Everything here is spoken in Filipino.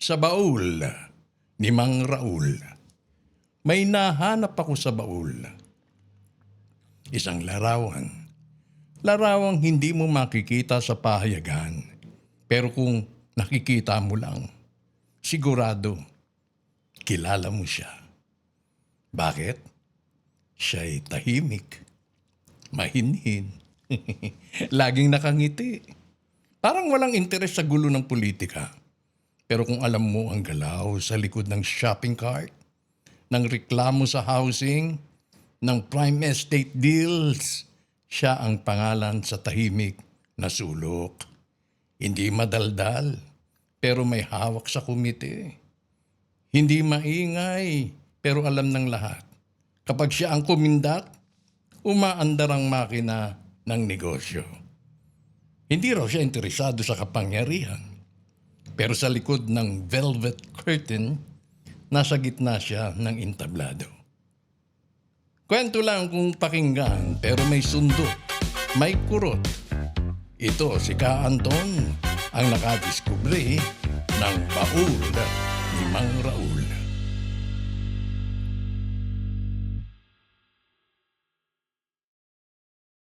Sa baul ni Mang Raul. May nahanap ako sa baul. Isang larawan. Larawang hindi mo makikita sa pahayagan. Pero kung nakikita mo lang, sigurado, kilala mo siya. Bakit? Siya'y tahimik, mahinhin, laging nakangiti. Parang walang interes sa gulo ng politika. Pero kung alam mo ang galaw sa likod ng shopping cart, ng reklamo sa housing, ng prime estate deals, siya ang pangalan sa tahimik na sulok. Hindi madaldal, pero may hawak sa komite. Hindi maingay, pero alam ng lahat. Kapag siya ang kumindat, umaandar ang makina ng negosyo. Hindi raw siya interesado sa kapangyarihan. Pero sa likod ng velvet curtain, nasa gitna siya ng entablado. Kwento lang kung pakinggan, pero may sundo, may kurot. Ito si Ka Anton ang nakadiskubre ng baul ni Mang Raul.